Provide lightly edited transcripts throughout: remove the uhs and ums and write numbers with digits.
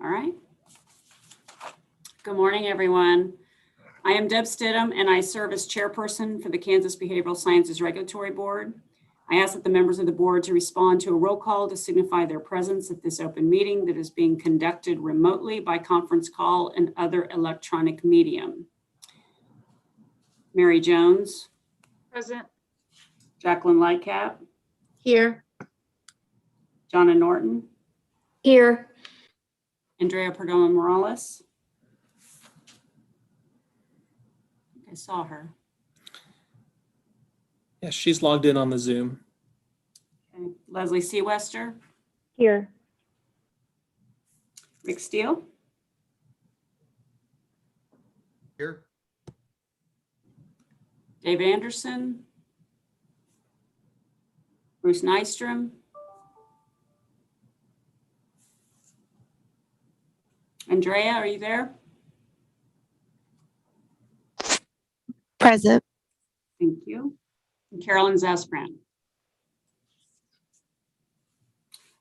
All right. Good morning, everyone. I am Deb Stidham, and I serve as chairperson for the Kansas Behavioral Sciences Regulatory Board. I ask that the members of the board to respond to a roll call to signify their presence at this open meeting that is being conducted remotely by conference call and other electronic medium. Mary Jones. Present. Jacqueline Lightcap. Here. Jonna Norton. Here. Andrea Perdomo Morales. I saw her. Yeah, she's logged in on the Zoom. Okay. Leslie Seawester. Here. Rick Steele. Here. Dave Anderson. Bruce Nystrom. Andrea, are you there? Present. Thank you. And Carolyn Zasbrand.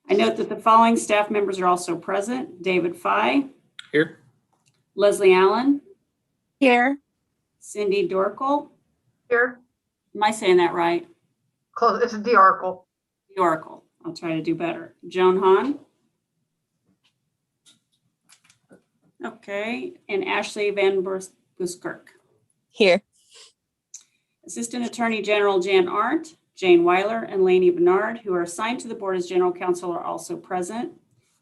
I note that the following staff members are also present. David Fye. Here. Leslie Allen. Here. Cindy Dorkel. Here. Am I saying that right? Close. It's the Oracle. The Oracle. I'll try to do better. Joan Hahn. Okay. And Ashley Van Buskirk. Here. Assistant Attorney General Jan Arndt, Jane Weiler, and Lainey Bernard, who are assigned to the board as general counsel, are also present.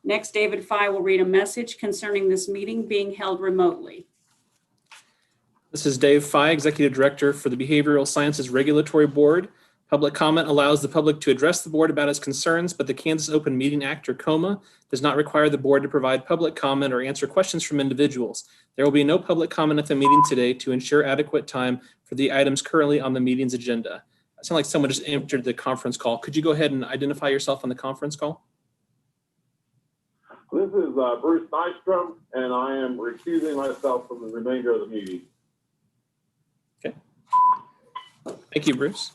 Next, David Fye will read a message concerning this meeting being held remotely. This is Dave Fye, Executive Director for the Behavioral Sciences Regulatory Board. Public comment allows the public to address the board about its concerns, but the Kansas Open Meeting Act, or KOMA, does not require the board to provide public comment or answer questions from individuals. There will be no public comment at the meeting today to ensure adequate time for the items currently on the meeting's agenda. It sounds like someone just entered the conference call. Could you go ahead and identify yourself on the conference call? This is Bruce Nystrom, and I am recusing myself from the remainder of the meeting. Okay. Thank you, Bruce.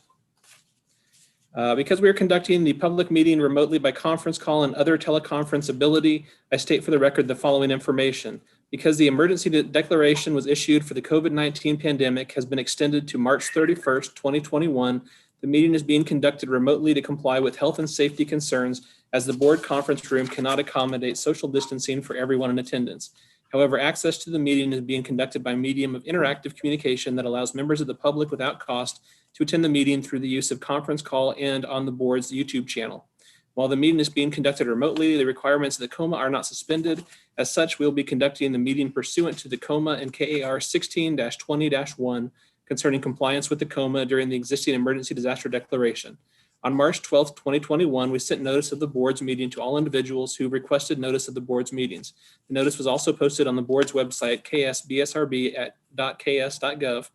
Because we are conducting the public meeting remotely by conference call and other teleconference ability, I state for the record the following information. Because the emergency declaration was issued for the COVID-19 pandemic has been extended to March 31st, 2021, the meeting is being conducted remotely to comply with health and safety concerns, as the board conference room cannot accommodate social distancing for everyone in attendance. However, access to the meeting is being conducted by medium of interactive communication that allows members of the public without cost to attend the meeting through the use of conference call and on the board's YouTube channel. While the meeting is being conducted remotely, the requirements of the KOMA are not suspended. As such, we will be conducting the meeting pursuant to the KOMA and KAR 16-20-1 concerning compliance with the KOMA during the existing emergency disaster declaration. On March 12th, 2021, we sent notice of the board's meeting to all individuals who requested notice of the board's meetings. The notice was also posted on the board's website, ksbsrb.ks.gov.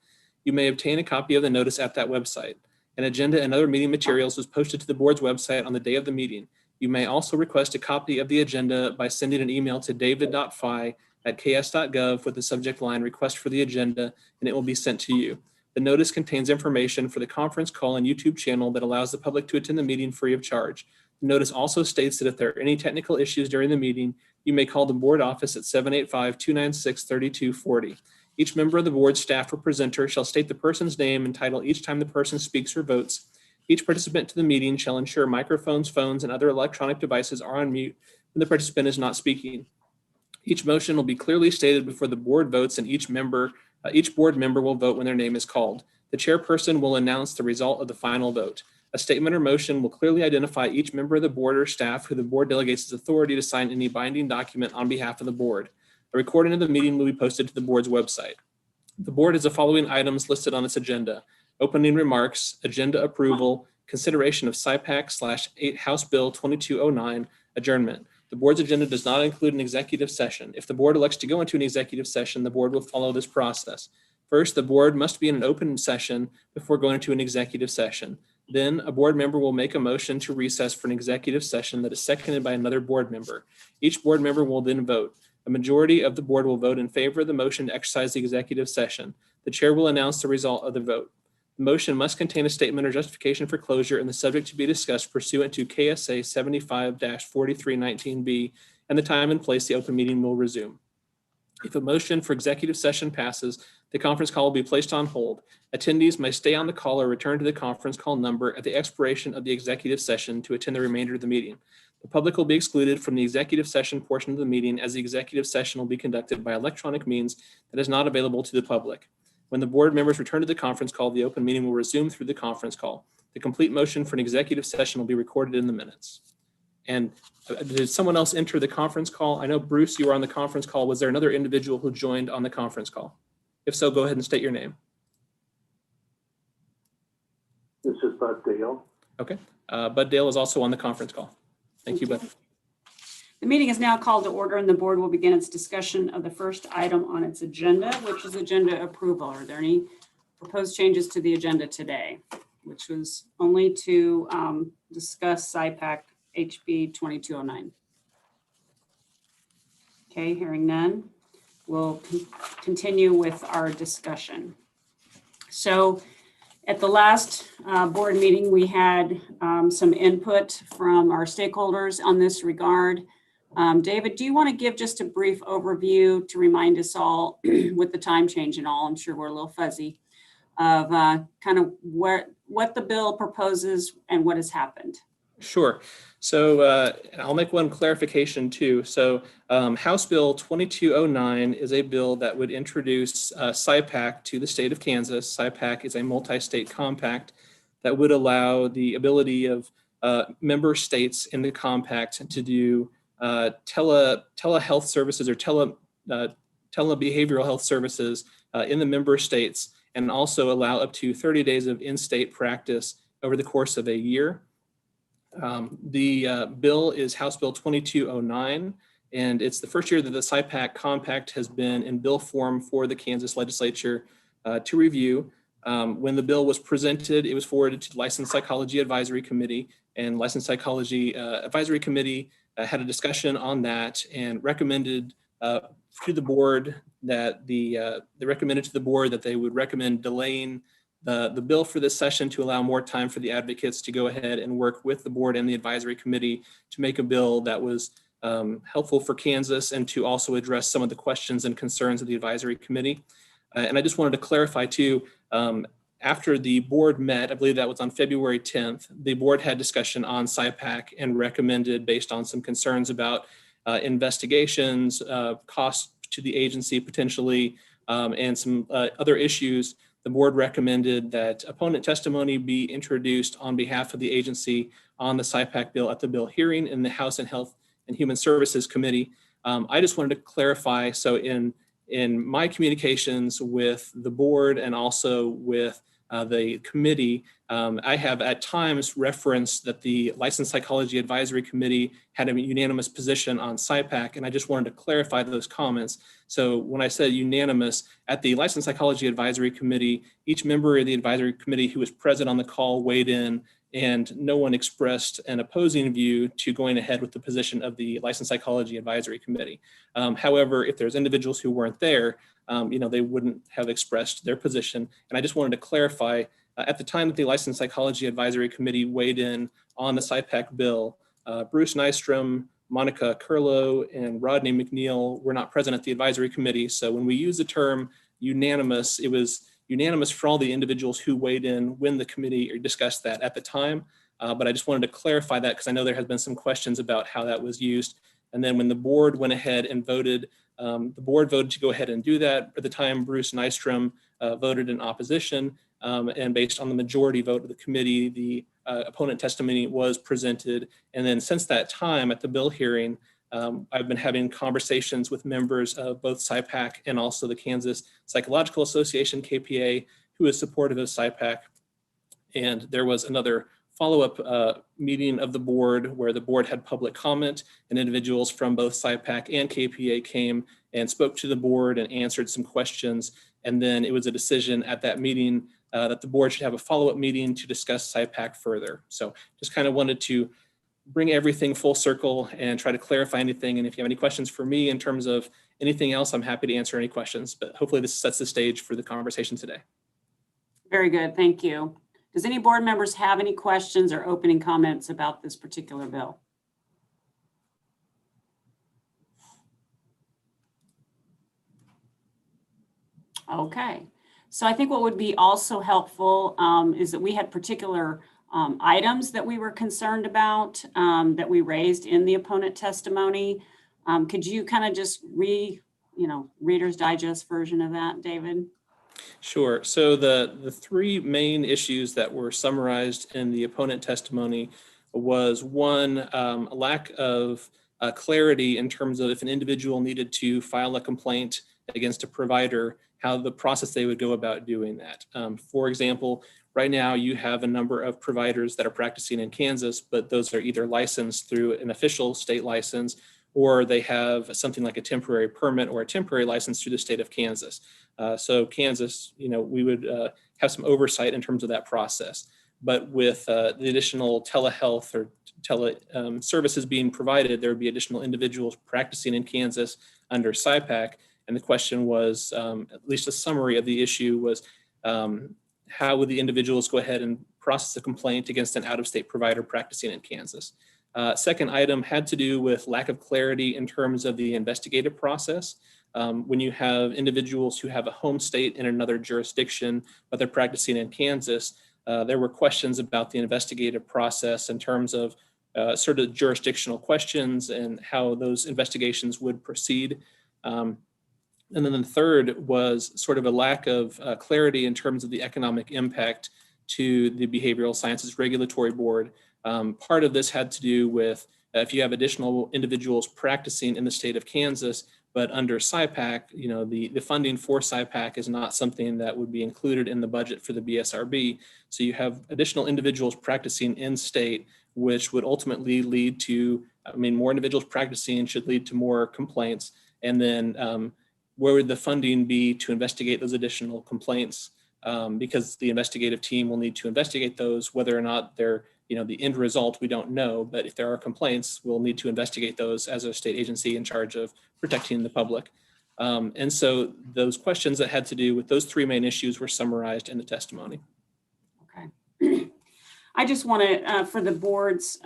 You may obtain a copy of the notice at that website. An agenda and other meeting materials was posted to the board's website on the day of the meeting. You may also request a copy of the agenda by sending an email to david.fye@ks.gov with the subject line request for the agenda, and it will be sent to you. The notice contains information for the conference call and YouTube channel that allows the public to attend the meeting free of charge. The notice also states that if there are any technical issues during the meeting, you may call the board office at 785-296-3240. Each member of the board, staff, or presenter shall state the person's name and title each time the person speaks or votes. Each participant to the meeting shall ensure microphones, phones, and other electronic devices are on mute when the participant is not speaking. Each motion will be clearly stated before the board votes, and each board member will vote when their name is called. The chairperson will announce the result of the final vote. A statement or motion will clearly identify each member of the board or staff who the board delegates its authority to sign any binding document on behalf of the board. A recording of the meeting will be posted to the board's website. The board has the following items listed on its agenda: opening remarks, agenda approval, consideration of SIPAC/8 House Bill 2209, adjournment. The board's agenda does not include an executive session. If the board elects to go into an executive session, the board will follow this process. First, the board must be in an open session before going into an executive session. Then a board member will make a motion to recess for an executive session that is seconded by another board member. Each board member will then vote. A majority of the board will vote in favor of the motion to exercise the executive session. The chair will announce the result of the vote. The motion must contain a statement or justification for closure and the subject to be discussed pursuant to KSA 75-4319B and the time and place the open meeting will resume. If a motion for executive session passes, the conference call will be placed on hold. Attendees may stay on the call or return to the conference call number at the expiration of the executive session to attend the remainder of the meeting. The public will be excluded from the executive session portion of the meeting, as the executive session will be conducted by electronic means that is not available to the public. When the board members return to the conference call, the open meeting will resume through the conference call. The complete motion for an executive session will be recorded in the minutes. And did someone else enter the conference call? I know, Bruce, you were on the conference call. Was there another individual who joined on the conference call? If so, go ahead and state your name. This is Bud Dale. Okay. Bud Dale is also on the conference call. Thank you, Bud. The meeting is now called to order, and the board will begin its discussion of the first item on its agenda, which is agenda approval. Are there any proposed changes to the agenda today, which was only to discuss SIPAC HB 2209? Okay, hearing none, we'll continue with our discussion. So at the last board meeting, we had some input from our stakeholders on this regard. David, do you want to give just a brief overview to remind us all, with the time change and all, I'm sure we're a little fuzzy, of kind of what the bill proposes and what has happened? Sure. So I'll make one clarification too. So House Bill 2209 is a bill that would introduce SIPAC to the state of Kansas. SIPAC is a multi-state compact that would allow the ability of member states in the compact to do telehealth services or telebehavioral health services in the member states, and also allow up to 30 days of in-state practice over the course of a year. The bill is House Bill 2209, and it's the first year that the SIPAC compact has been in bill form for the Kansas legislature to review. When the bill was presented, it was forwarded to the Licensed Psychology Advisory Committee, and Licensed Psychology Advisory Committee had a discussion on that and recommended to the board that they would recommend delaying the bill for this session to allow more time for the advocates to go ahead and work with the board and the advisory committee to make a bill that was helpful for Kansas, and to also address some of the questions and concerns of the advisory committee. And I just wanted to clarify too, after the board met, I believe that was on February 10th, the board had discussion on SIPAC and recommended, based on some concerns about investigations, costs to the agency potentially, and some other issues, the board recommended that opponent testimony be introduced on behalf of the agency on the SIPAC bill at the bill hearing in the House and Health and Human Services Committee. I just wanted to clarify, so in my communications with the board and also with the committee, I have at times referenced that the Licensed Psychology Advisory Committee had a unanimous position on SIPAC, and I just wanted to clarify those comments. So when I said unanimous, at the Licensed Psychology Advisory Committee, each member of the advisory committee who was present on the call weighed in, and no one expressed an opposing view to going ahead with the position of the Licensed Psychology Advisory Committee. However, if there's individuals who weren't there, they wouldn't have expressed their position. And I just wanted to clarify, at the time that the Licensed Psychology Advisory Committee weighed in on the SIPAC bill, Bruce Nystrom, Monica Curlow, and Rodney McNeil were not present at the advisory committee. So when we use the term unanimous, it was unanimous for all the individuals who weighed in when the committee discussed that at the time. But I just wanted to clarify that because I know there has been some questions about how that was used. And then when the board went ahead and voted, the board voted to go ahead and do that. At the time, Bruce Nystrom voted in opposition, and based on the majority vote of the committee, the opponent testimony was presented. And then since that time at the bill hearing, I've been having conversations with members of both SIPAC and also the Kansas Psychological Association, KPA, who is supportive of SIPAC. And there was another follow-up meeting of the board where the board had public comment, and individuals from both SIPAC and KPA came and spoke to the board and answered some questions. And then it was a decision at that meeting that the board should have a follow-up meeting to discuss SIPAC further. So just kind of wanted to bring everything full circle and try to clarify anything. And if you have any questions for me in terms of anything else, I'm happy to answer any questions, but hopefully this sets the stage for the conversation today. Very good, thank you. Does any board members have any questions or opening comments about this particular bill? Okay, so I think what would be also helpful is that we had particular items that we were concerned about that we raised in the opponent testimony. Could you kind of just Reader's Digest version of that, David? Sure. So the three main issues that were summarized in the opponent testimony was one, a lack of clarity in terms of if an individual needed to file a complaint against a provider, how the process they would go about doing that. For example, right now you have a number of providers that are practicing in Kansas, but those are either licensed through an official state license, or they have something like a temporary permit or a temporary license through the state of Kansas. So Kansas, we would have some oversight in terms of that process. But with the additional telehealth or services being provided, there would be additional individuals practicing in Kansas under SIPAC. And the question was, at least a summary of the issue was, how would the individuals go ahead and process a complaint against an out-of-state provider practicing in Kansas? Second item had to do with lack of clarity in terms of the investigative process. When you have individuals who have a home state in another jurisdiction, but they're practicing in Kansas, there were questions about the investigative process in terms of sort of jurisdictional questions and how those investigations would proceed. And then the third was sort of a lack of clarity in terms of the economic impact to the Behavioral Sciences Regulatory Board. Part of this had to do with if you have additional individuals practicing in the state of Kansas, but under SIPAC, the funding for SIPAC is not something that would be included in the budget for the BSRB. So you have additional individuals practicing in state, which would ultimately lead to, more individuals practicing should lead to more complaints. And then where would the funding be to investigate those additional complaints? Because the investigative team will need to investigate those, whether or not they're, the end result, we don't know. But if there are complaints, we'll need to investigate those as a state agency in charge of protecting the public. And so those questions that had to do with those three main issues were summarized in the testimony. Okay. I just want to, for the board's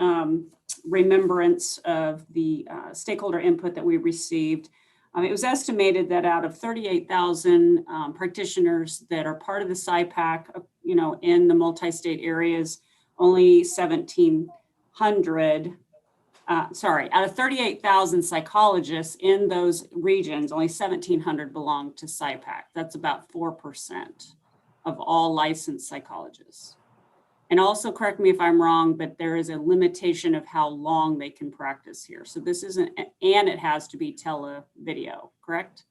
remembrance of the stakeholder input that we received, it was estimated that out of 38,000 practitioners that are part of the SIPAC, in the multi-state areas, only 1,700, out of 38,000 psychologists in those regions, only 1,700 belong to SIPAC. That's about 4% of all licensed psychologists. And also, correct me if I'm wrong, but there is a limitation of how long they can practice here. So this isn't, and it has to be tele-video, correct?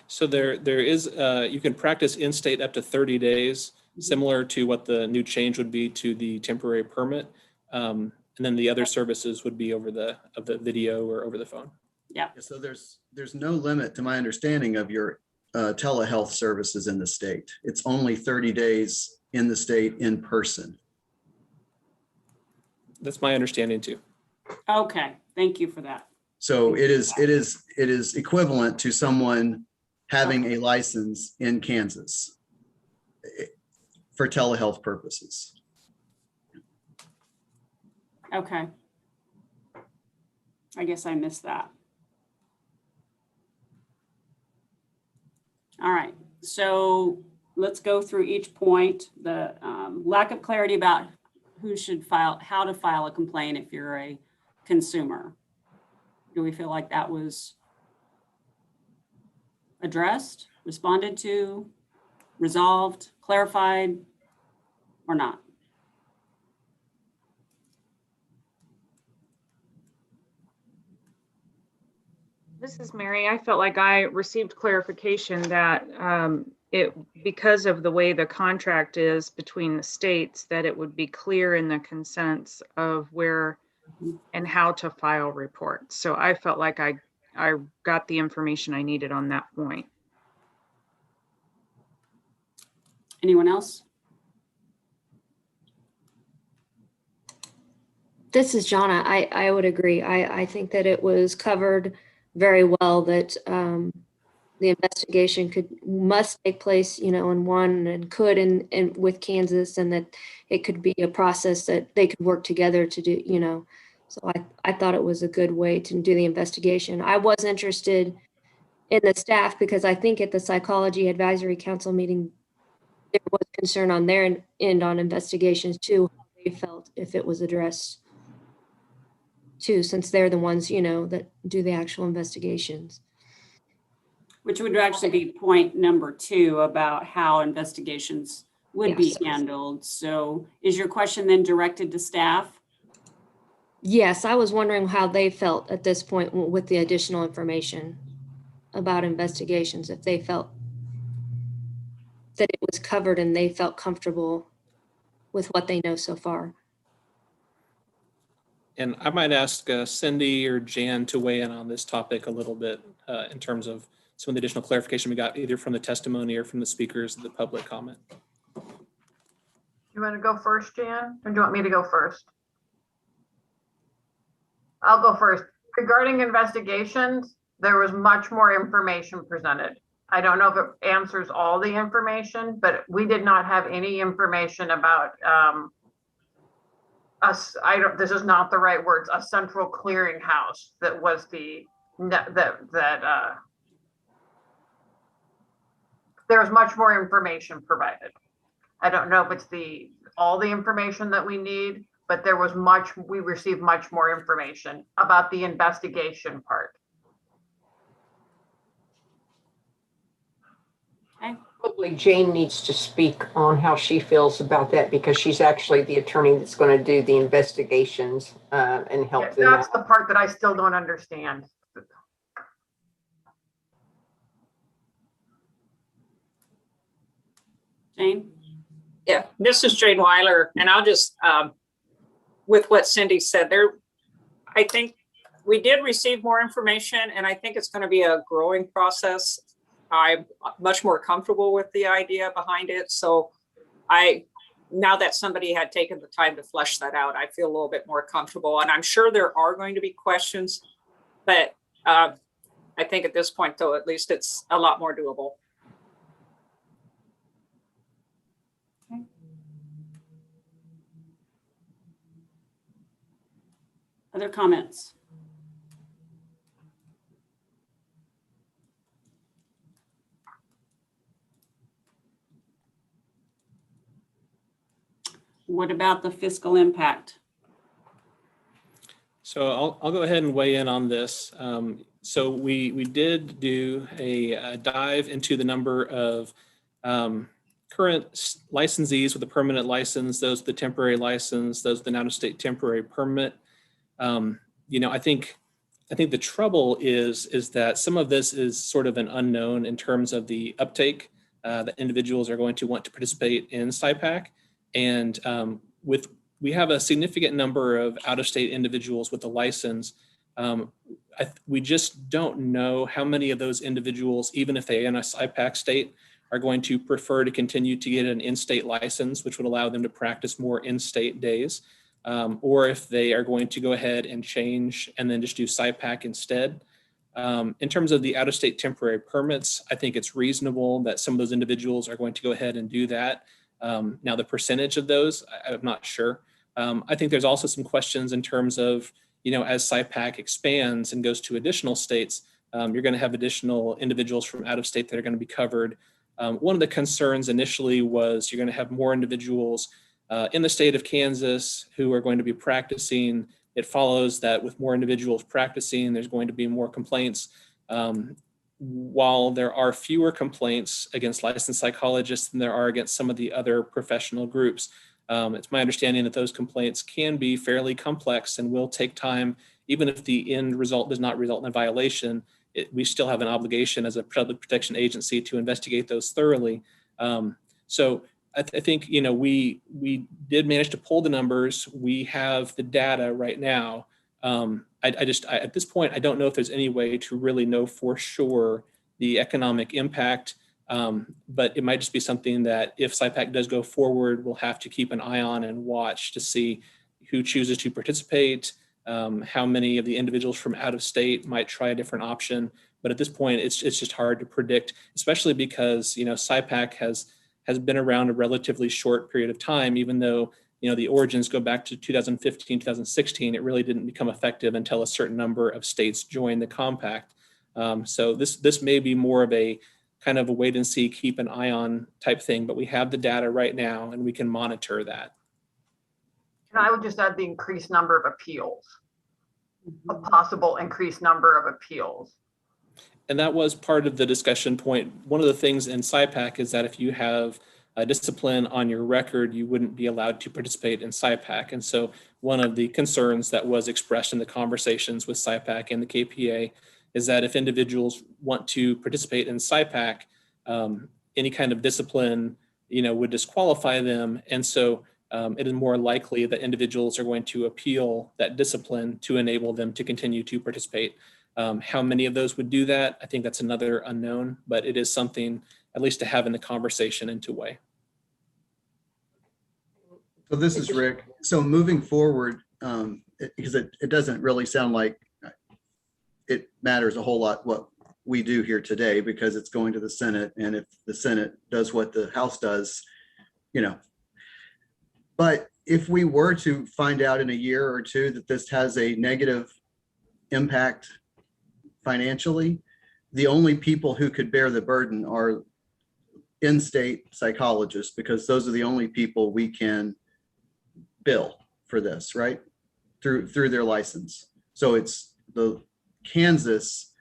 So there is, you can practice in-state up to 30 days, similar to what the new change would be to the temporary permit. And then the other services would be over the video or over the phone. Yeah. So there's no limit, to my understanding, of your telehealth services in the state. It's only 30 days in the state in person. That's my understanding too. Okay, thank you for that. So it is equivalent to someone having a license in Kansas for telehealth purposes. Okay. I guess I missed that. All right, so let's go through each point. The lack of clarity about who should file, how to file a complaint if you're a consumer. Do we feel like that was addressed, responded to, resolved, clarified, or not? This is Mary. I felt like I received clarification that because of the way the contract is between the states, that it would be clear in the consents of where and how to file reports. So I felt like I got the information I needed on that point. Anyone else? This is Jonna. I would agree. I think that it was covered very well, that the investigation must take place, in one and could and with Kansas, and that it could be a process that they could work together to do, So I thought it was a good way to do the investigation. I was interested in the staff, because I think at the Psychology Advisory Council meeting, there was concern on their end on investigations too. How they felt if it was addressed too, since they're the ones, that do the actual investigations. Which would actually be point number 2 about how investigations would be Yes. handled. So is your question then directed to staff? Yes, I was wondering how they felt at this point with the additional information about investigations, if they felt that it was covered and they felt comfortable with what they know so far. And I might ask Cindy or Jan to weigh in on this topic a little bit in terms of some of the additional clarification we got either from the testimony or from the speakers, the public comment. You want to go first, Jan, or do you want me to go first? I'll go first. Regarding investigations, there was much more information presented. I don't know if it answers all the information, but we did not have any information about us. This is not the right words, a central clearinghouse that was there was much more information provided. I don't know if it's all the information that we need, but we received much more information about the investigation part. Probably Jane needs to speak on how she feels about that because she's actually the attorney that's going to do the investigations and help them That's out. the part that I still don't understand. Jane? Yeah, this is Jane Weiler, and I'll just, with what Cindy said there, I think we did receive more information, and I think it's going to be a growing process. I'm much more comfortable with the idea behind it. So now that somebody had taken the time to flesh that out, I feel a little bit more comfortable. And I'm sure there are going to be questions, but I think at this point, though, at least it's a lot more doable. Other comments? What about the fiscal impact? So I'll go ahead and weigh in on this. So we did do a dive into the number of current licensees with a permanent license, those with the temporary license, those with an out-of-state temporary permit. I think the trouble is that some of this is sort of an unknown in terms of the uptake that individuals are going to want to participate in SIPAC. And we have a significant number of out-of-state individuals with a license. We just don't know how many of those individuals, even if they're in a SIPAC state, are going to prefer to continue to get an in-state license, which would allow them to practice more in-state days, or if they are going to go ahead and change and then just do SIPAC instead. In terms of the out-of-state temporary permits, I think it's reasonable that some of those individuals are going to go ahead and do that. Now, the percentage of those, I'm not sure. I think there's also some questions in terms of, as SIPAC expands and goes to additional states, you're going to have additional individuals from out of state that are going to be covered. One of the concerns initially was you're going to have more individuals in the state of Kansas who are going to be practicing. It follows that with more individuals practicing, there's going to be more complaints. While there are fewer complaints against licensed psychologists than there are against some of the other professional groups, it's my understanding that those complaints can be fairly complex and will take time. Even if the end result does not result in a violation, we still have an obligation as a public protection agency to investigate those thoroughly. So I think, we did manage to pull the numbers. We have the data right now. At this point, I don't know if there's any way to really know for sure the economic impact, but it might just be something that if SIPAC does go forward, we'll have to keep an eye on and watch to see who chooses to participate, how many of the individuals from out of state might try a different option. But at this point, it's just hard to predict, especially because, SIPAC has been around a relatively short period of time, even though the origins go back to 2015, 2016. It really didn't become effective until a certain number of states joined the compact. So this may be more of a kind of a wait and see, keep an eye on type thing, but we have the data right now and we can monitor that. And I would just add the increased number of appeals, a possible increased number of appeals. And that was part of the discussion point. One of the things in SIPAC is that if you have a discipline on your record, you wouldn't be allowed to participate in SIPAC. And so one of the concerns that was expressed in the conversations with SIPAC and the KPA is that if individuals want to participate in SIPAC, any kind of discipline, would disqualify them. And so it is more likely that individuals are going to appeal that discipline to enable them to continue to participate. How many of those would do that? I think that's another unknown, but it is something at least to have in the conversation and to weigh. So this is Rick. So moving forward, because it doesn't really sound like it matters a whole lot what we do here today, because it's going to the Senate, and if the Senate does what the House does, but if we were to find out in a year or two that this has a negative impact financially, the only people who could bear the burden are in-state psychologists, because those are the only people we can bill for this, right? Through their license. So it's the Kansas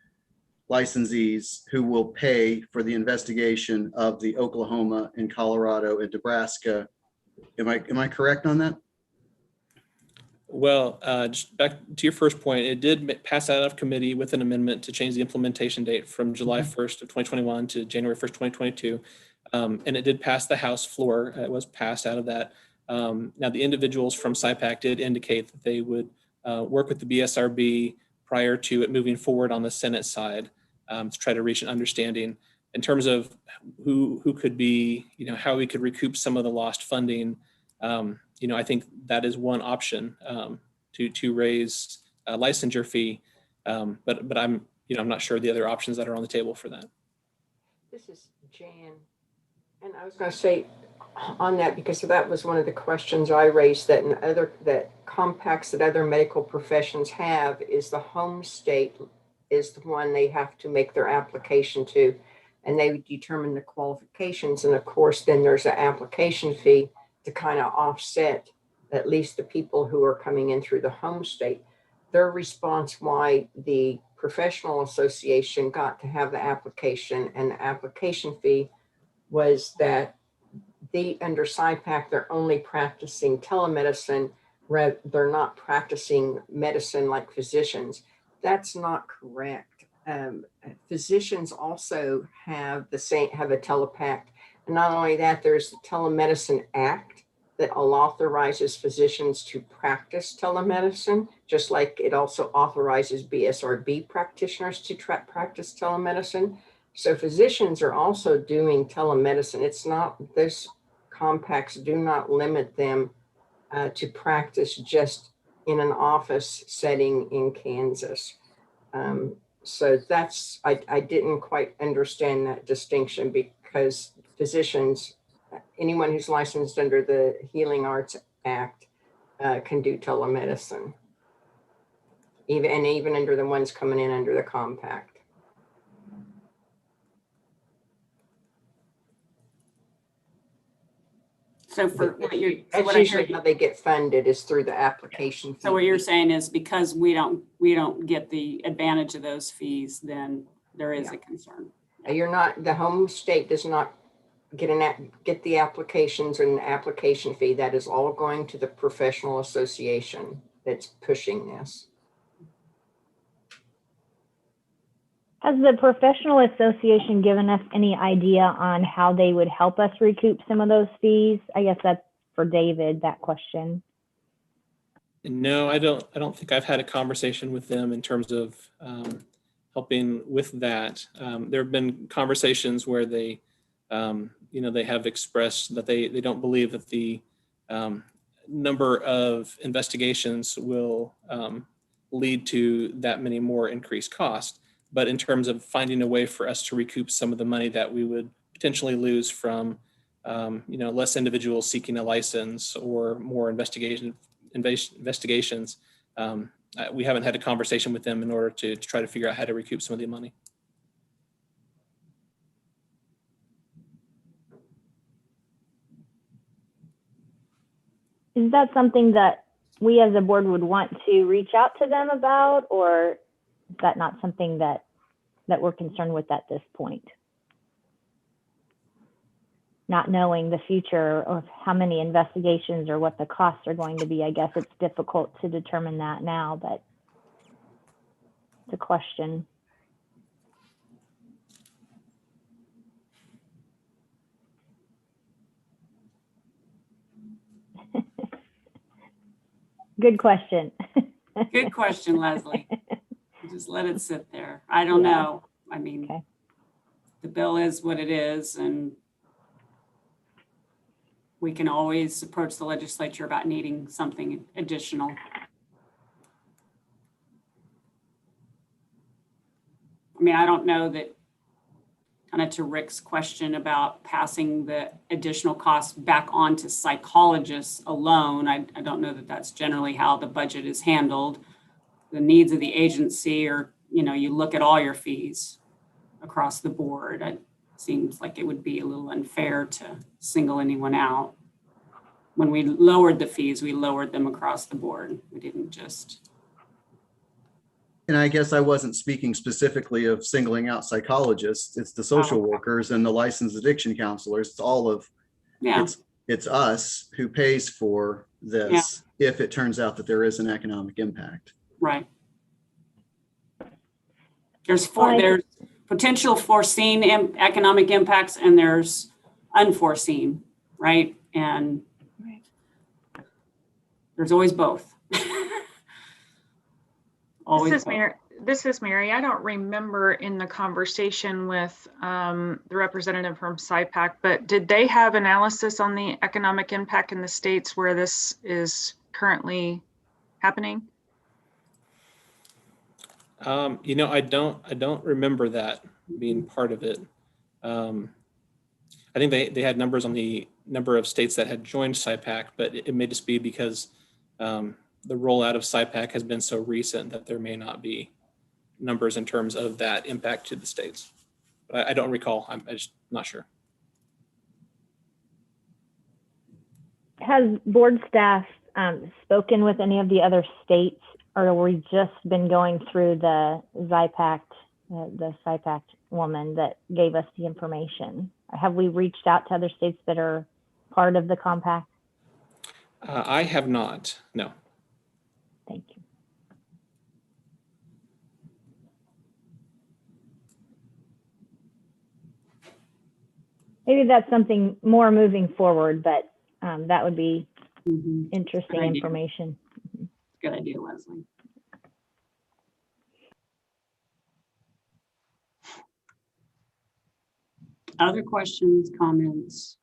licensees who will pay for the investigation of the Oklahoma and Colorado and Nebraska. Am I correct on that? Well, just back to your first point, it did pass out of committee with an amendment to change the implementation date from July 1st of 2021 to January 1st, 2022. And it did pass the House floor. It was passed out of that. Now, the individuals from SIPAC did indicate that they would work with the BSRB prior to it moving forward on the Senate side to try to reach an understanding in terms of who could be, how we could recoup some of the lost funding. I think that is one option to raise a licensure fee, but I'm not sure the other options that are on the table for that. This is Jan, and I was going to say on that, because that was one of the questions I raised, that compacts that other medical professions have is the home state is the one they have to make their application to, and they determine the qualifications, and of course then there's an application fee to kind of offset at least the people who are coming in through the home state. Their response why the professional association got to have the application and the application fee was that under SIPAC, they're only practicing telemedicine, they're not practicing medicine like physicians. That's not correct. Physicians also have a telepact. And not only that, there's the Telemedicine Act that authorizes physicians to practice telemedicine, just like it also authorizes BSRB practitioners to practice telemedicine. So physicians are also doing telemedicine. It's not, those compacts do not limit them to practice just in an office setting in Kansas. So that's, I didn't quite understand that distinction, because physicians, anyone who's licensed under the Healing Arts Act can do telemedicine, even under the ones coming in under the compact. So for what you're, That's usually how they get funded, is through the application fee. So what you're saying is because we don't get the advantage of those fees, then there is a concern. You're not, the home state does not get the applications and the application fee. That is all going to the professional association that's pushing this. Has the professional association given us any idea on how they would help us recoup some of those fees? I guess that's for David, that question. No, I don't think I've had a conversation with them in terms of helping with that. There have been conversations where they, they have expressed that they don't believe that the number of investigations will lead to that many more increased costs. But in terms of finding a way for us to recoup some of the money that we would potentially lose from, less individuals seeking a license or more investigations, we haven't had a conversation with them in order to try to figure out how to recoup some of the money. Is that something that we as a board would want to reach out to them about, or is that not something that we're concerned with at this point? Not knowing the future of how many investigations or what the costs are going to be, I guess it's difficult to determine that now, but it's a question. Good question. Good question, Leslie. Just let it sit there. I don't Yeah. know. I mean, Okay. the bill is what it is, and we can always approach the legislature about needing something additional. I mean, I don't know that, kind of to Rick's question about passing the additional costs back on to psychologists alone, I don't know that that's generally how the budget is handled. The needs of the agency are, you look at all your fees across the board. It seems like it would be a little unfair to single anyone out. When we lowered the fees, we lowered them across the board. We didn't just. And I guess I wasn't speaking specifically of singling out psychologists. It's the social workers and the licensed addiction counselors. It's all of, Yeah. it's us who pays for this if it turns out that there is an economic impact. Right. There's potential foreseen economic impacts, and there's unforeseen, right? And there's always both. Always both. This is Mary. I don't remember in the conversation with the representative from SIPAC, but did they have analysis on the economic impact in the states where this is currently happening? I don't remember that being part of it. I think they had numbers on the number of states that had joined SIPAC, but it may just be because the rollout of SIPAC has been so recent that there may not be numbers in terms of that impact to the states. But I don't recall. I'm just not sure. Has board staff spoken with any of the other states, or have we just been going through the SIPAC woman that gave us the information? Have we reached out to other states that are part of the compact? I have not, no. Thank you. Maybe that's something more moving forward, but that would be interesting Good idea. information. Good idea, Leslie. Other questions, comments?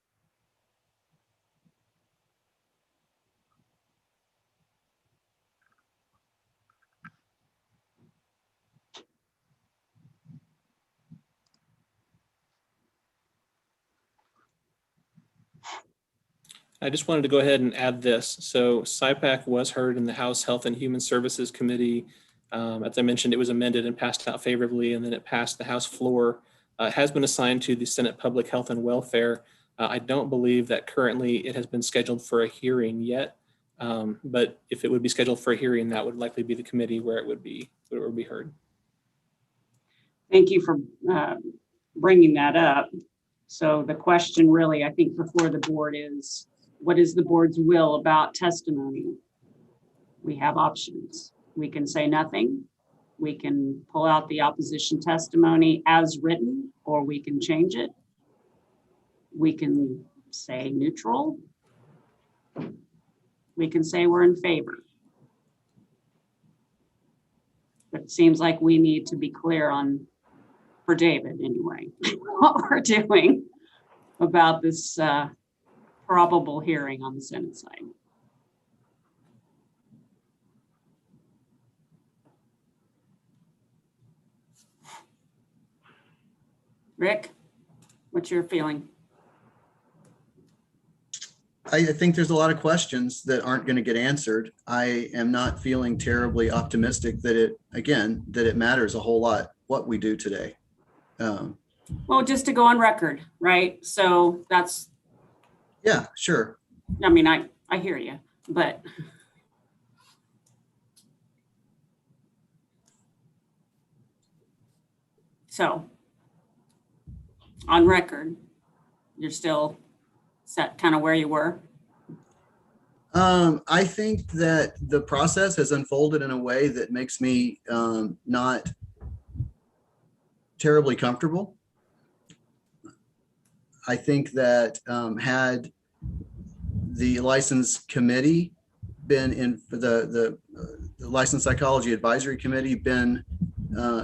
I just wanted to go ahead and add this. So SIPAC was heard in the House Health and Human Services Committee. As I mentioned, it was amended and passed out favorably, and then it passed the House floor. It has been assigned to the Senate Public Health and Welfare. I don't believe that currently it has been scheduled for a hearing yet, but if it would be scheduled for a hearing, that would likely be the committee where it would be heard. Thank you for bringing that up. So the question really, I think, before the board is, what is the board's will about testimony? We have options. We can say nothing. We can pull out the opposition testimony as written, or we can change it. We can say neutral. We can say we're in favor. But it seems like we need to be clear on, for David anyway, what we're doing about this probable hearing on the Senate side. Rick, what's your feeling? I think there's a lot of questions that aren't going to get answered. I am not feeling terribly optimistic that it matters a whole lot what we do today. Well, just to go on record, right? So that's, Yeah, sure. I mean, I hear you, but so on record, you're still set kind of where you were. I think that the process has unfolded in a way that makes me not terribly comfortable. I think that had the license committee been in the License Psychology Advisory Committee been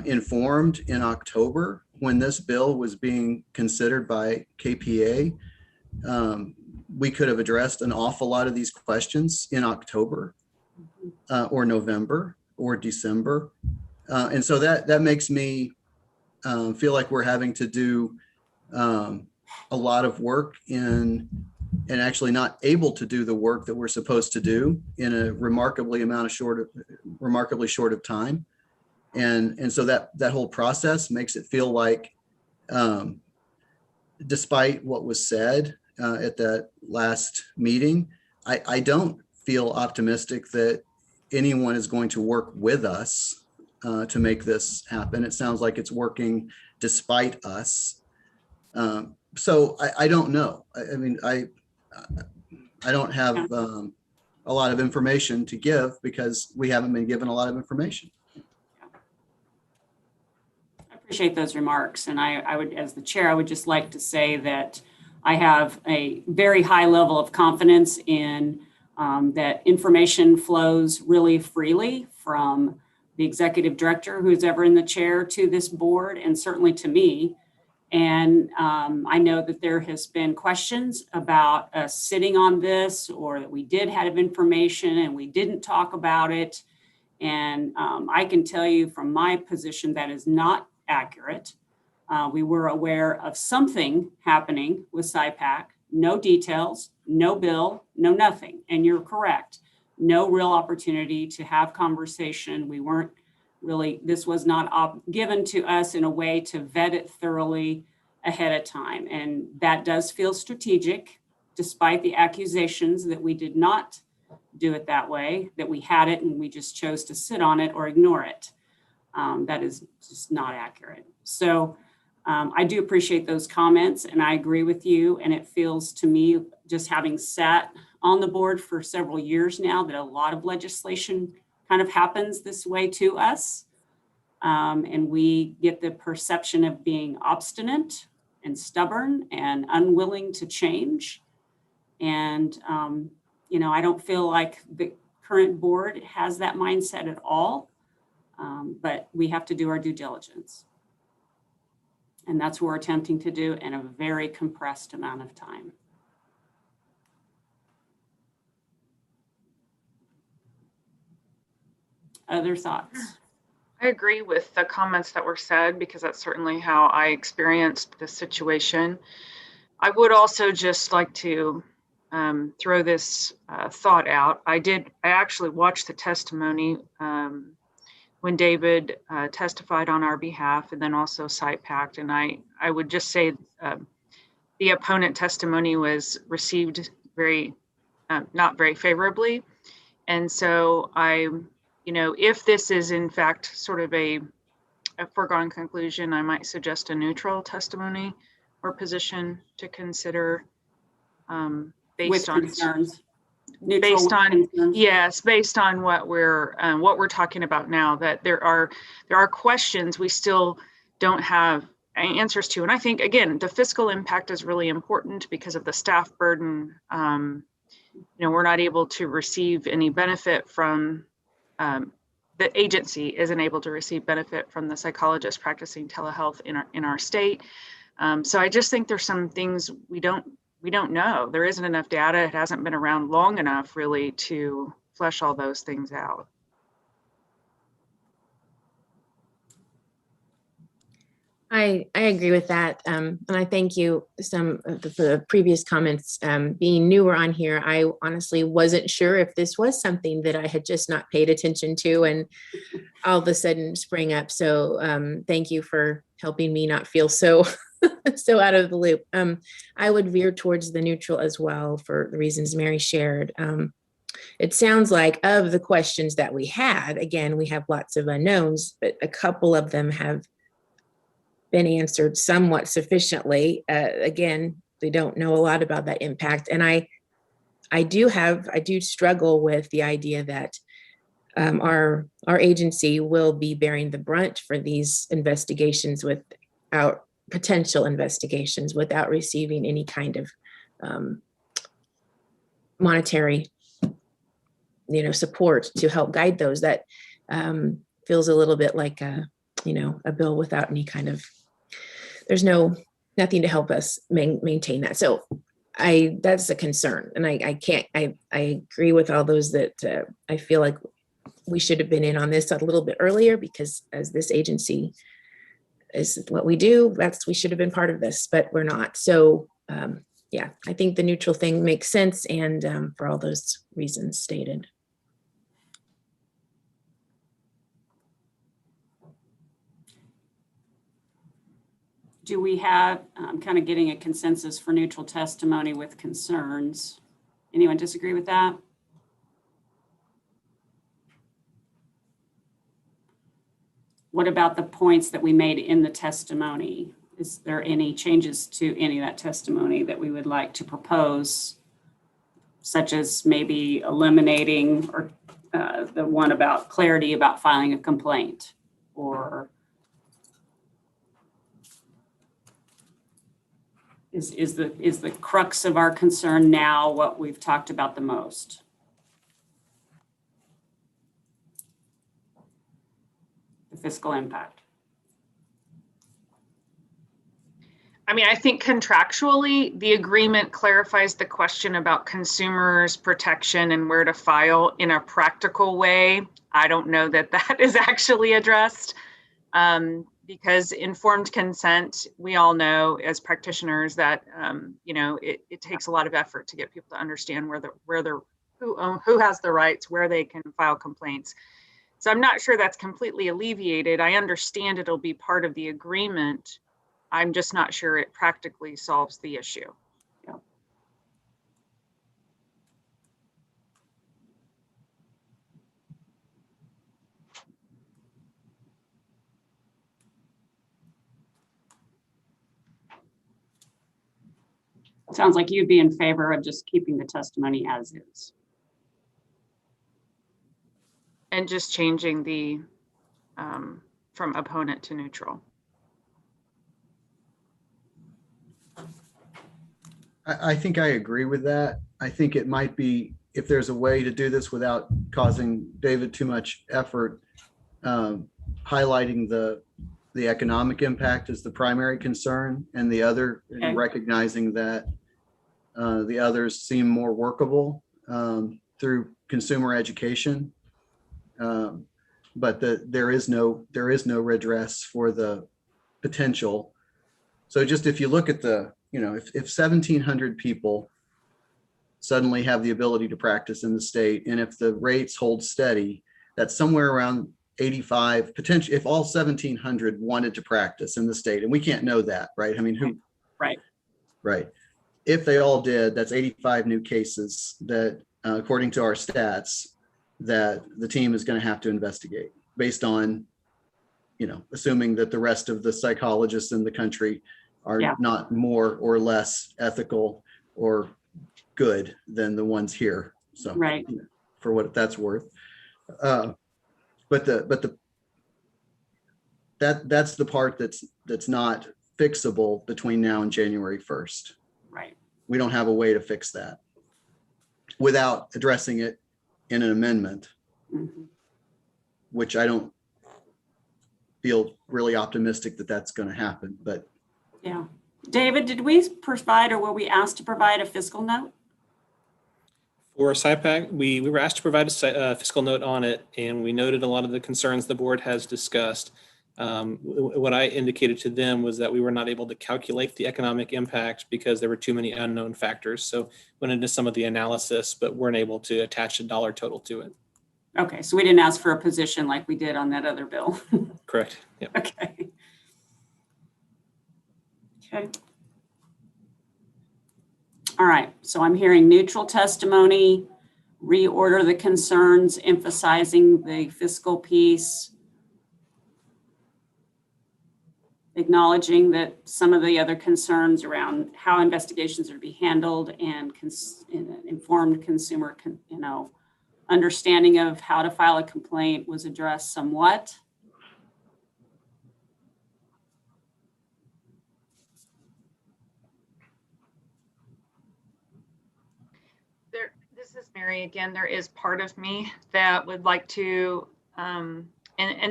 informed in October when this bill was being considered by KPA, we could have addressed an awful lot of these questions in October or November or December. And so that makes me feel like we're having to do a lot of work and actually not able to do the work that we're supposed to do in a remarkably short of time. And so that whole process makes it feel like, despite what was said at that last meeting, I don't feel optimistic that anyone is going to work with us to make this happen. It sounds like it's working despite us. So I don't know. I mean, I don't have a lot of information to give because we haven't been given a lot of information. I appreciate those remarks. And I would, as the chair, I would just like to say that I have a very high level of confidence in that information flows really freely from the executive director who's ever in the chair to this board and certainly to me. And I know that there has been questions about us sitting on this or that we did have information and we didn't talk about it. And I can tell you from my position that is not accurate. We were aware of something happening with SIPAC, no details, no bill, no nothing. And you're correct. No real opportunity to have conversation. We weren't really, this was not given to us in a way to vet it thoroughly ahead of time. And that does feel strategic, despite the accusations that we did not do it that way, that we had it and we just chose to sit on it or ignore it. That is just not accurate. So I do appreciate those comments and I agree with you. And it feels to me, just having sat on the board for several years now, that a lot of legislation kind of happens this way to us. And we get the perception of being obstinate and stubborn and unwilling to change. And, you know, I don't feel like the current board has that mindset at all, but we have to do our due diligence. And that's what we're attempting to do in a very compressed amount of time. Other thoughts? I agree with the comments that were said because that's certainly how I experienced the situation. I would also just like to throw this thought out. I actually watched the testimony when David testified on our behalf, and then also SIPAC. And I would just say the opponent testimony was received not very favorably. And so you know, if this is in fact sort of a foregone conclusion, I might suggest a neutral testimony or position to consider based on concerns. Yes, based on what we're talking about now, that there are questions we still don't have answers to. And I think, again, the fiscal impact is really important because of the staff burden. You know, we're not able to receive any benefit from the agency isn't able to receive benefit from the psychologists practicing telehealth in our state. So I just think there's some things we don't know. There isn't enough data. It hasn't been around long enough really to flesh all those things out. I agree with that. And I thank you for the previous comments. Being newer on here, I honestly wasn't sure if this was something that I had just not paid attention to and all of a sudden sprang up. So thank you for helping me not feel so so out of the loop. I would veer towards the neutral as well for the reasons Mary shared. It sounds like of the questions that we had, again, we have lots of unknowns, but a couple of them have been answered somewhat sufficiently. Again, they don't know a lot about that impact. And I do struggle with the idea that our agency will be bearing the brunt for these investigations without potential investigations without receiving any kind of monetary, support to help guide those. That feels a little bit like a bill without any kind of, there's nothing to help us maintain that. So that's a concern. And I agree with all those that I feel like we should have been in on this a little bit earlier, because as this agency is what we do, we should have been part of this, but we're not. So yeah, I think the neutral thing makes sense. And for all those reasons stated. Do we have kind of getting a consensus for neutral testimony with concerns? Anyone disagree with that? What about the points that we made in the testimony? Is there any changes to any of that testimony that we would like to propose, such as maybe eliminating or the one about clarity about filing a complaint, or is the crux of our concern now what we've talked about the most? The fiscal impact. I mean, I think contractually, the agreement clarifies the question about consumers' protection and where to file in a practical way. I don't know that that is actually addressed because informed consent, we all know as practitioners that, it takes a lot of effort to get people to understand who has the rights, where they can file complaints. So I'm not sure that's completely alleviated. I understand it'll be part of the agreement. I'm just not sure it practically solves the issue. Yeah. Sounds like you'd be in favor of just keeping the testimony as is. And just changing the from opponent to neutral. I think I agree with that. I think it might be, if there's a way to do this without causing David too much effort, highlighting the economic impact is the primary concern, and the other, Okay. recognizing that the others seem more workable through consumer education. But there is no redress for the potential. So just if you look at if 1,700 people suddenly have the ability to practice in the state, and if the rates hold steady, that's somewhere around 85 potential. If all 1,700 wanted to practice in the state, and we can't know that, right? I mean, who? Right. If they all did, that's 85 new cases that, according to our stats, that the team is going to have to investigate based on, assuming that the rest of the psychologists in the country are not more or less ethical or good than the ones here. So, right. For what that's worth. But that's the part that's not fixable between now and January 1st. Right. We don't have a way to fix that without addressing it in an amendment, which I don't feel really optimistic that that's going to happen. But yeah, David, did we provide, or were we asked to provide a fiscal note? For SIPAC, we were asked to provide a fiscal note on it, and we noted a lot of the concerns the board has discussed. What I indicated to them was that we were not able to calculate the economic impact because there were too many unknown factors. So went into some of the analysis, but weren't able to attach a dollar total to it. Okay, so we didn't ask for a position like we did on that other bill. Correct. Yep. Okay. Okay. All right, so I'm hearing neutral testimony, reorder the concerns, emphasizing the fiscal piece, acknowledging that some of the other concerns around how investigations are to be handled and informed consumer, understanding of how to file a complaint was addressed somewhat. This is Mary again. There is part of me that would like to, and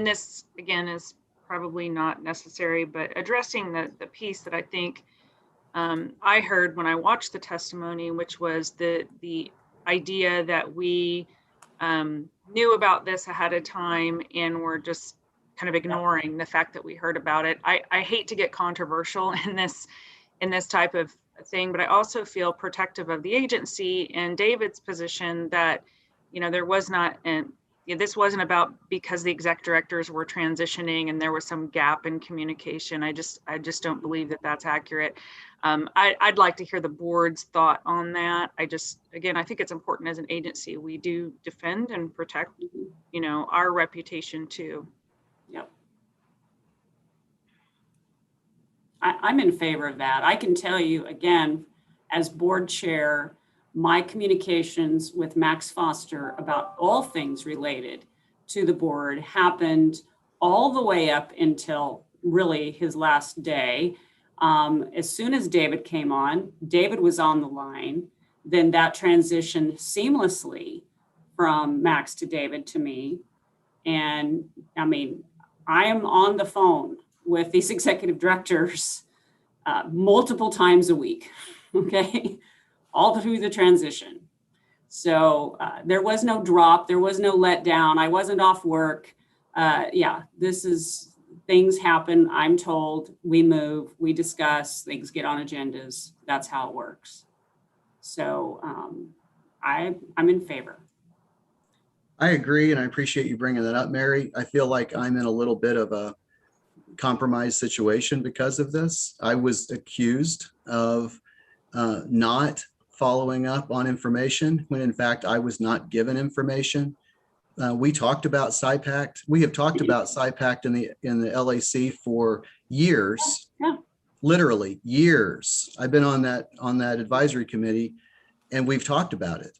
this again is probably not necessary, but addressing the piece that I think I heard when I watched the testimony, which was the idea that we knew about this ahead of time and were just kind of ignoring the fact that we heard about it. I hate to get controversial in this type of thing, but I also feel protective of the agency and David's position that, there was not, and this wasn't about because the exec directors were transitioning and there was some gap in communication. I just don't believe that that's accurate. I'd like to hear the board's thought on that. I think it's important as an agency, we do defend and protect, our reputation too. Yep. I'm in favor of that. I can tell you again, as board chair, my communications with Max Foster about all things related to the board happened all the way up until really his last day. As soon as David came on, David was on the line, then that transitioned seamlessly from Max to David to me. And I mean, I am on the phone with these executive directors multiple times a week, okay, all through the transition. So there was no drop, there was no letdown. I wasn't off work. Things happen. I'm told, we move, we discuss, things get on agendas. That's how it works. So I'm in favor. I agree, and I appreciate you bringing that up, Mary. I feel like I'm in a little bit of a compromised situation because of this. I was accused of not following up on information when in fact I was not given information. We talked about SIPACT. We have talked about SIPACT in the LAC for years, literally years. I've been on that advisory committee, and we've talked about it.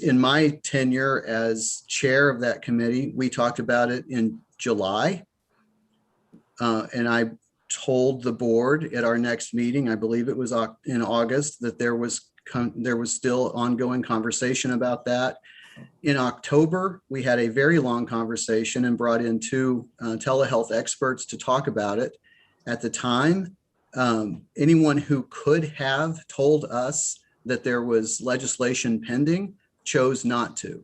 In my tenure as chair of that committee, we talked about it in July. And I told the board at our next meeting, I believe it was in August, that there was still ongoing conversation about that. In October, we had a very long conversation and brought in two telehealth experts to talk about it. At the time, anyone who could have told us that there was legislation pending chose not to.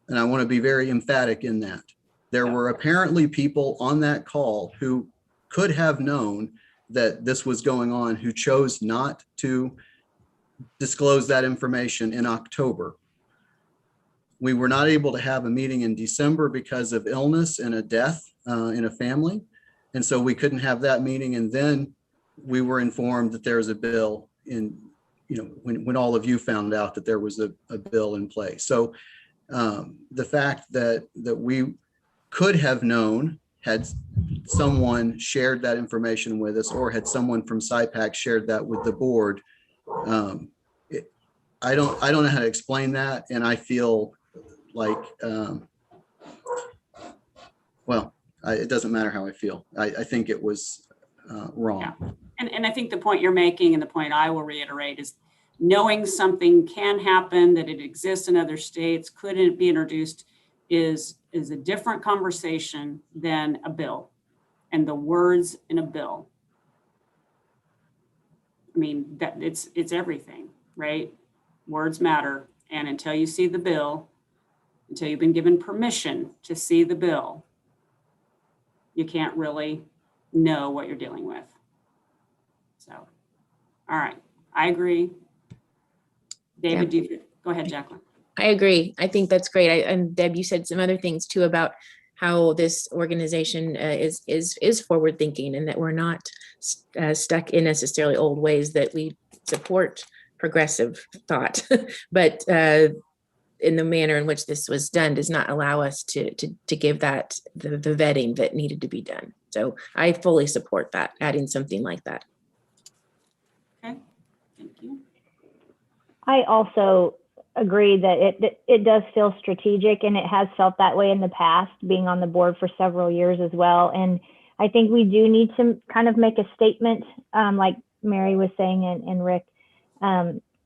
And I want to be very emphatic in that. There were apparently people on that call who could have known that this was going on, who chose not to disclose that information in October. We were not able to have a meeting in December because of illness and a death in a family. And so we couldn't have that meeting. And then we were informed that there was a bill when all of you found out that there was a bill in place. So the fact that we could have known had someone shared that information with us, or had someone from SIPAC shared that with the board. I don't know how to explain that. And I feel like, it doesn't matter how I feel. I think it was wrong. Yeah. And I think the point you're making, and the point I will reiterate, is knowing something can happen, that it exists in other states, could it be introduced, is a different conversation than a bill and the words in a bill. I mean, that it's everything, right? Words matter. And until you see the bill, until you've been given permission to see the bill, you can't really know what you're dealing with. So, all right, I agree. David, go ahead, Jacqueline. I agree. I think that's great. And Deb, you said some other things too about how this organization is forward thinking, and that we're not stuck in necessarily old ways, that we support progressive thought, but in the manner in which this was done does not allow us to give that the vetting that needed to be done. So I fully support that, adding something like that. Okay, thank you. I also agree that it does feel strategic, and it has felt that way in the past, being on the board for several years as well. And I think we do need to kind of make a statement, like Mary was saying and Rick.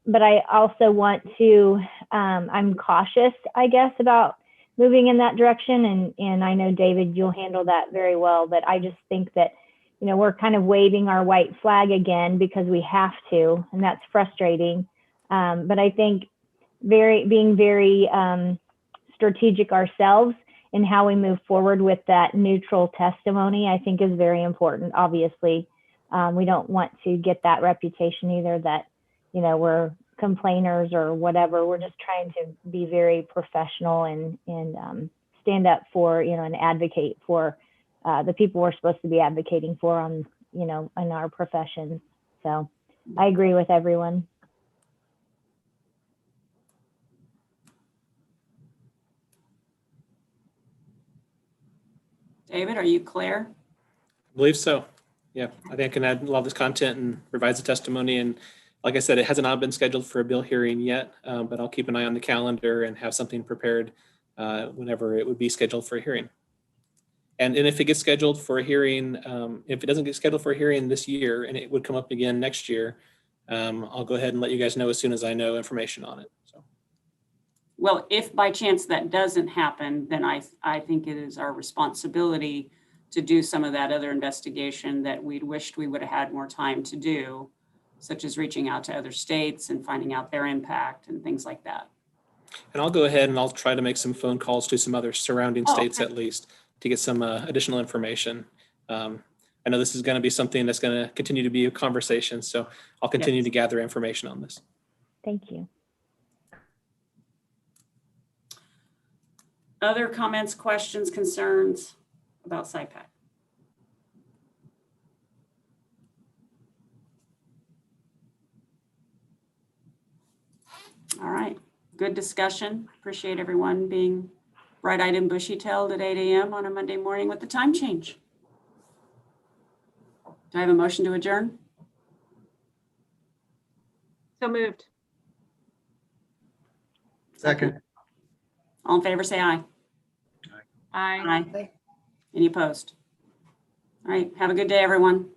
But I also want to, I'm cautious, I guess, about moving in that direction. And I know, David, you'll handle that very well. But I just think that, you know, we're kind of waving our white flag again because we have to, and that's frustrating. But I think being very strategic ourselves in how we move forward with that neutral testimony, I think is very important. Obviously, we don't want to get that reputation either that, you know, we're complainers or whatever. We're just trying to be very professional and stand up for, you know, and advocate for the people we're supposed to be advocating for on, you know, in our profession. So I agree with everyone. David, are you clear? I believe so. Yeah, I think I can add a lot of this content and revise the testimony. And like I said, it has not been scheduled for a bill hearing yet, but I'll keep an eye on the calendar and have something prepared whenever it would be scheduled for a hearing. And if it gets scheduled for a hearing, if it doesn't get scheduled for a hearing this year and it would come up again next year, I'll go ahead and let you guys know as soon as I know information on it. So. Well, if by chance that doesn't happen, then I think it is our responsibility to do some of that other investigation that we'd wished we would have had more time to do, such as reaching out to other states and finding out their impact and things like that. And I'll go ahead and I'll try to make some phone calls to some other surrounding states at least to get some additional information. I know this is going to be something that's going to continue to be a conversation, so I'll continue to gather information on this. Thank you. Other comments, questions, concerns about SIPAC? All right, good discussion. Appreciate everyone being bright-eyed and bushy-tailed at 8 a.m. on a Monday morning with the time change. Do I have a motion to adjourn? So moved. Second. All in favor, say aye. Aye. Aye. Any opposed? All right, have a good day, everyone.